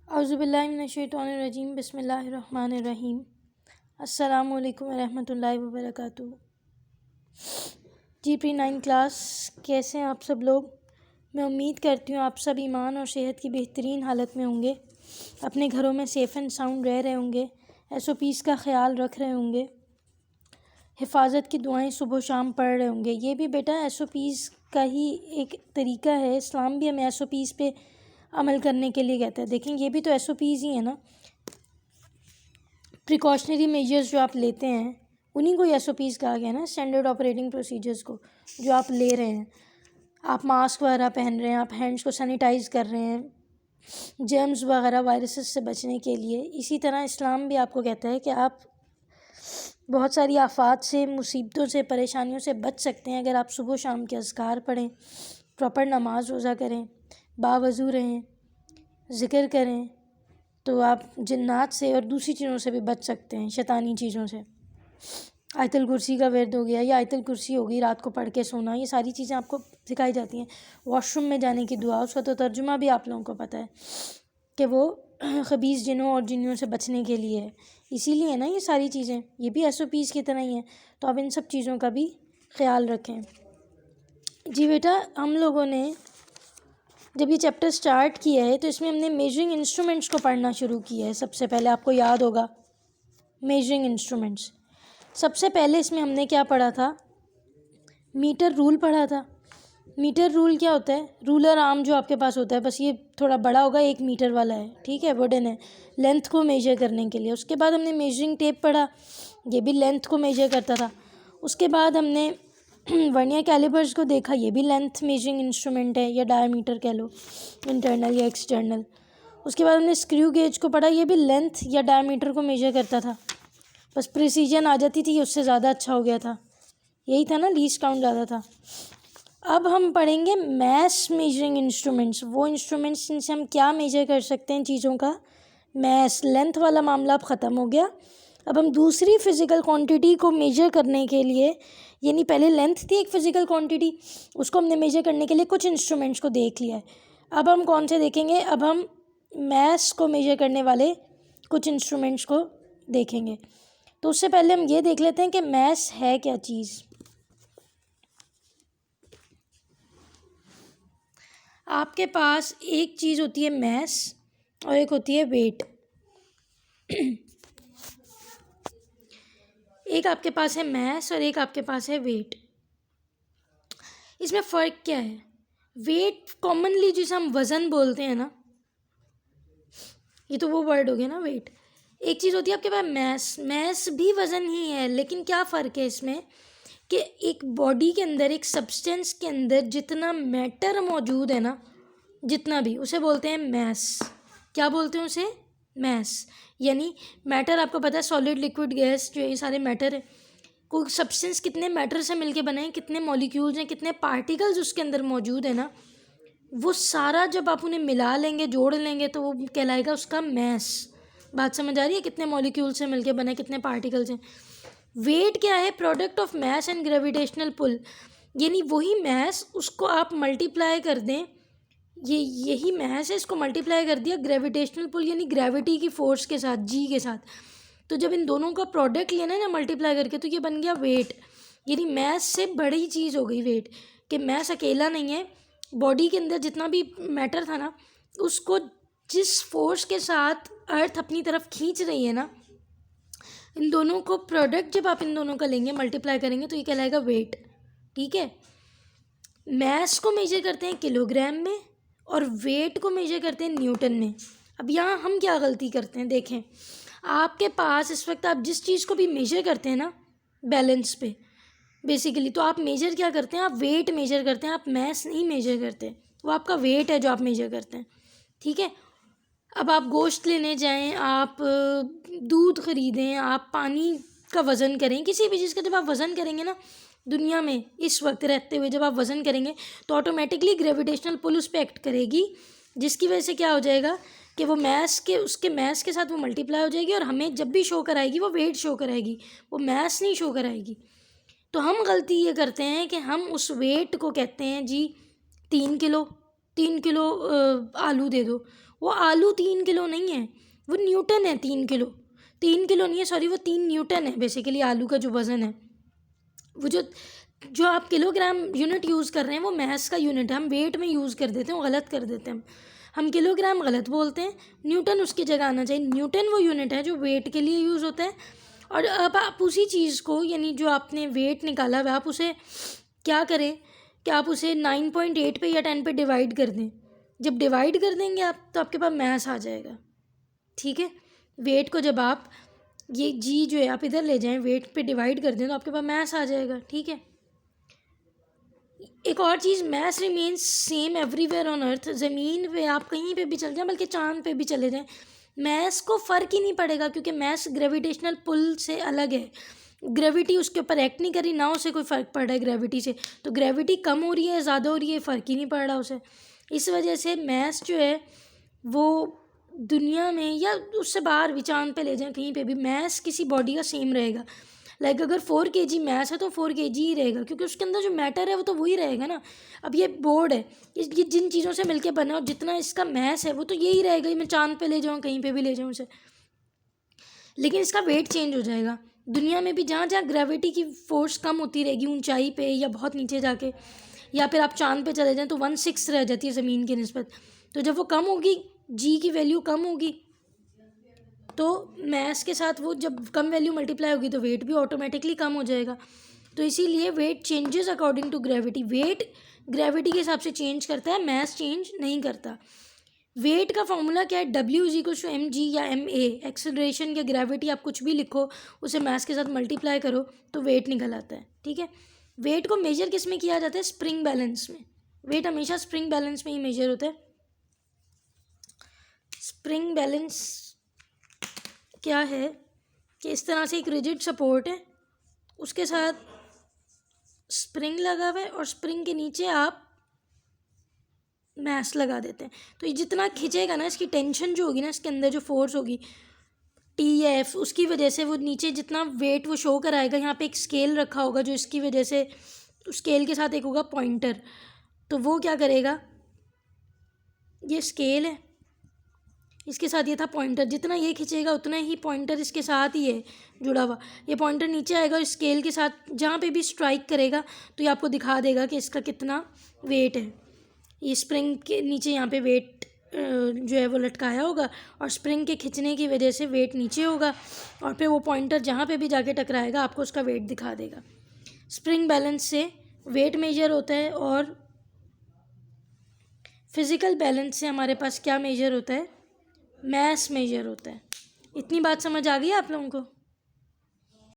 औज़ुबिल्लाहिमिनश्शैतानिर्रजीम बिस्मिल्लाहिर्रहमानिर्रहीम। अस्सलामुअलैकुम वरहमतुल्लाहि वबरकातुहू। जी प्री 9 क्लास, कैसे हैं आप सब लोग। मैं उम्मीद करती हूँ आप सब ईमान और सेहत की बेहतरीन हालत में होंगे, अपने घरों में सेफ़ एंड साउंड रह रहे होंगे, SOPs का ख़्याल रख रहे होंगे, हिफाजत की दुआएं सुबह शाम पढ़ रहे होंगे। ये भी बेटा SOPs का ही एक तरीका है। इस्लाम भी हमें SOPs पे अमल करने के लिए कहता है। देखें, ये भी तो SOPs ही है ना। प्रिकॉशनरी मेजर्स जो आप लेते हैं उन्हीं को SOPs कहा गया ना, स्टैंडर्ड ऑपरेटिंग प्रोसीजर्स को जो आप ले रहे हैं। आप मास्क वगैरह पहन रहे हैं, आप हैंड्स को सैनिटाइज़ कर रहे हैं जर्म्स वगैरह वायरसेस से बचने के लिए। इसी तरह इस्लाम भी आपको कहता है कि आप बहुत सारी आफात से, मुसीबतों से, परेशानियों से बच सकते हैं अगर आप सुबह शाम के अज़कार पढ़ें, प्रॉपर नमाज रोज़ा करें, बावज़ू रहें, ज़िक्र करें, तो आप जिन्नात से और दूसरी चीज़ों से भी बच सकते हैं, शैतानी चीज़ों से। आयतुल कुर्सी का विर्द हो गया या आयतुल कुर्सी होगी, रात को पढ़ के सोना, ये सारी चीज़ें आपको सिखाई जाती हैं। वॉशरूम में जाने की दुआ, उसका तो तर्जुमा भी आप लोगों को पता है कि वो ख़बीस जिनों और जिन्नियों से बचने के लिए है। इसीलिए ना ये सारी चीज़ें, ये भी SOPs की तरह ही हैं। तो आप इन सब चीज़ों का भी ख्याल रखें। जी बेटा, हम लोगों ने जब ये चैप्टर स्टार्ट किया है तो इसमें हमने मेजरिंग इंस्ट्रूमेंट्स को पढ़ना शुरू किया है। सबसे पहले आपको याद होगा मेजरिंग इंस्ट्रूमेंट्स। सबसे पहले इसमें हमने क्या पढ़ा था, मीटर रूल पढ़ा था। मीटर रूल क्या होता है, रूलर आर्म जो आपके पास होता है, बस ये थोड़ा बड़ा होगा, 1 मीटर वाला है, ठीक है, वुडन है, लेंथ को मेजर करने के लिए। उसके बाद हमने मेजरिंग टेप पढ़ा, ये भी लेंथ को मेजर करता था। उसके बाद हमने वर्नियर कैलिपर्स को देखा, ये भी लेंथ मेजरिंग इंस्ट्रूमेंट है या डायमीटर कह लो, इंटरनल या एक्सटर्नल। उसके बाद हमने स्क्रू गेज को पढ़ा, ये भी लेंथ या डायमीटर को मेजर करता था, बस प्रिसीजन आ जाती थी, उससे ज़्यादा अच्छा हो गया था, यही था ना, लीस्ट काउंट ज़्यादा था। अब हम पढ़ेंगे मैस मेजरिंग इंस्ट्रूमेंट्स, वो इंस्ट्रूमेंट्स जिनसे हम क्या मेजर कर सकते हैं चीज़ों का मैस। लेंथ वाला मामला अब ख़त्म हो गया। अब हम दूसरी फ़िज़िकल क्वांटिटी को मेजर करने के लिए, यानी पहले लेंथ थी एक फ़िज़िकल क्वांटिटी, उसको हमने मेजर करने के लिए कुछ इंस्ट्रूमेंट्स को देख लिया है। अब हम कौन से देखेंगे, अब हम मैस को मेजर करने वाले कुछ इंस्ट्रूमेंट्स को देखेंगे। तो उससे पहले हम ये देख लेते हैं कि मैस है क्या चीज़। आपके पास एक चीज़ होती है मैस और एक होती है वेट। एक आपके पास है मैस और एक आपके पास है वेट। इसमें फ़र्क क्या है, वेट कॉमनली जिसे हम वज़न बोलते हैं ना, ये तो वो वर्ड हो गया ना वेट। एक चीज़ होती है आपके पास मैस, मैस भी वज़न ही है, लेकिन क्या फ़र्क है इसमें कि एक बॉडी के अंदर, एक सब्सटेंस के अंदर जितना मैटर मौजूद है ना, जितना भी, उसे बोलते हैं मैस। क्या बोलते हैं उसे, मैस। यानी मैटर आपको पता है, सॉलिड लिक्विड गैस, जो ये सारे मैटर है, कोई सब्सटेंस कितने मैटर से मिलके बने हैं, कितने मॉलिक्यूल्स हैं, कितने पार्टिकल्स उसके अंदर मौजूद है ना, वो सारा जब आप उन्हें मिला लेंगे, जोड़ लेंगे, तो वो कहलाएगा उसका मैस। बात समझ आ रही है, कितने मॉलिक्यूल से मिलके बने, कितने पार्टिकल्स हैं। वेट क्या है, product of mass and gravitational pull, यानी वही मैस, उसको आप मल्टीप्लाई कर दें, यही मैस है, इसको मल्टीप्लाई कर दिया ग्रेविटेशनल पुल यानी ग्रेविटी की फोर्स के साथ, जी के साथ। तो जब इन दोनों का प्रोडक्ट लेना है ना मल्टीप्लाई करके, तो ये बन गया वेट। यानी मैस से बड़ी चीज़ हो गई वेट, कि मैस अकेला नहीं है, बॉडी के अंदर जितना भी मैटर था ना, उसको जिस फोर्स के साथ अर्थ अपनी तरफ खींच रही है ना, इन दोनों को प्रोडक्ट जब आप इन दोनों का लेंगे, मल्टीप्लाई करेंगे, तो ये कहलाएगा वेट, ठीक है। मैस को मेजर करते हैं किलोग्राम में और वेट को मेजर करते हैं न्यूटन में। अब यहाँ हम क्या गलती करते हैं, देखें, आपके पास इस वक्त आप जिस चीज़ को भी मेजर करते हैं ना, बैलेंस पे बेसिकली, तो आप मेजर क्या करते हैं, आप वेट मेजर करते हैं, आप मैस नहीं मेजर करते। वो आपका वेट है जो आप मेजर करते हैं, ठीक है। अब आप गोश्त लेने जाएं, आप दूध ख़रीदें, आप पानी का वज़न करें, किसी भी चीज़ का जब आप वज़न करेंगे ना, दुनिया में इस वक्त रहते हुए जब आप वज़न करेंगे, तो ऑटोमेटिकली ग्रेविटेशनल पुल उस पर एक्ट करेगी, जिसकी वजह से क्या हो जाएगा कि वो मैस के, उसके मैस के साथ वो मल्टीप्लाई हो जाएगी, और हमें जब भी शो कराएगी वो वेट शो कराएगी, वो मैस नहीं शो कराएगी। तो हम गलती ये करते हैं कि हम उस वेट को कहते हैं जी 3 किलो, 3 किलो आलू दे दो, वो आलू 3 किलो नहीं है, वो न्यूटन है 3 किलो। 3 किलो नहीं है, सॉरी, वो 3 न्यूटन है बेसिकली आलू का जो वज़न है। वो जो आप किलोग्राम यूनिट यूज़ कर रहे हैं वो मैथ्स का यूनिट है, हम वेट में यूज़ कर देते हैं, वो गलत कर देते हैं हम किलोग्राम गलत बोलते हैं, न्यूटन उसकी जगह आना चाहिए। न्यूटन वो यूनिट है जो वेट के लिए यूज़ होता है। और अब आप उसी चीज़ को, यानी जो आपने वेट निकाला हुआ, आप उसे क्या करें कि आप उसे 9.8 पे या 10 पे डिवाइड कर दें। जब डिवाइड कर देंगे आप, तो आपके पास मैथ्स आ जाएगा, ठीक है। वेट को जब आप ये जी जो है आप इधर ले जाएं, वेट पे डिवाइड कर दें, तो आपके पास मैथ्स आ जाएगा, ठीक है। एक और चीज़, maths remains same everywhere on earth. ज़मीन पे आप कहीं पे भी चल जाएं, बल्कि चांद पे भी चले जाएं, मैथ्स को फ़र्क ही नहीं पड़ेगा, क्योंकि मैथ्स ग्रेविटेशनल पुल से अलग है। ग्रेविटी उसके ऊपर एक्ट नहीं कर रही, ना उसे कोई फ़र्क पड़ रहा है ग्रेविटी से। तो ग्रेविटी कम हो रही है, ज़्यादा हो रही है, फ़र्क ही नहीं पड़ रहा उसे। इस वजह से मैथ्स जो है वो दुनिया में या उससे बाहर भी, चांद पे ले जाएं, कहीं पे भी, मैथ्स किसी बॉडी का सेम रहेगा। लाइक अगर 4 kg मैथ्स है तो 4 kg ही रहेगा, क्योंकि उसके अंदर जो मैटर है वो तो वही रहेगा ना। अब ये बोर्ड है, ये जिन चीज़ों से मिलके बना और जितना इसका मैथ्स है वो तो यही रहेगा। मैं चांद पे ले जाऊँ, कहीं पे भी ले जाऊँ उसे, लेकिन इसका वेट चेंज हो जाएगा। दुनिया में भी जहाँ जहाँ ग्रेविटी की फोर्स कम होती रहेगी, ऊंचाई पे या बहुत नीचे जाके, या फिर आप चांद पे चले जाएं, तो 1/6 रह जाती है ज़मीन की निस्बत। तो जब वो कम होगी, जी की वैल्यू कम होगी, तो मैथ्स के साथ वो जब कम वैल्यू मल्टीप्लाई होगी तो वेट भी ऑटोमेटिकली कम हो जाएगा। तो इसीलिए weight changes according to gravity. Weight gravity के हिसाब से चेंज करता है, मैथ्स चेंज नहीं करता। वेट का फॉर्मूला क्या है? W=mg या ma। एक्सेलरेशन या ग्रेविटी आप कुछ भी लिखो, उसे मैथ्स के साथ मल्टीप्लाई करो तो वेट निकल आता है, ठीक है। वेट को मेजर किस में किया जाता है? स्प्रिंग बैलेंस में। वेट हमेशा स्प्रिंग बैलेंस में ही मेजर होता है। स्प्रिंग बैलेंस क्या है कि इस तरह से एक रिजिड सपोर्ट है, उसके साथ स्प्रिंग लगा हुआ है, और स्प्रिंग के नीचे आप मैस लगा देते हैं। तो ये जितना खींचेगा ना, इसकी टेंशन जो होगी ना, इसके अंदर जो फोर्स होगी TF, उसकी वजह से वो नीचे जितना वेट वो शो कराएगा। यहाँ पे एक स्केल रखा होगा जो इसकी वजह से, स्केल के साथ एक होगा पॉइंटर, तो वो क्या करेगा, ये स्केल है, इसके साथ ये था पॉइंटर, जितना ये खींचेगा उतना ही पॉइंटर इसके साथ ही है जुड़ा हुआ। ये पॉइंटर नीचे आएगा और स्केल के साथ जहाँ पे भी स्ट्राइक करेगा तो ये आपको दिखा देगा कि इसका कितना वेट है। ये स्प्रिंग के नीचे यहाँ पे वेट जो है वो लटकाया होगा, और स्प्रिंग के खींचने की वजह से वेट नीचे होगा, और फिर वो पॉइंटर जहाँ पे भी जाके टकराएगा आपको उसका वेट दिखा देगा। स्प्रिंग बैलेंस से वेट मेजर होता है, और फिज़िकल बैलेंस से हमारे पास क्या मेजर होता है? मैस मेजर होता है। इतनी बात समझ आ गई आप लोगों को?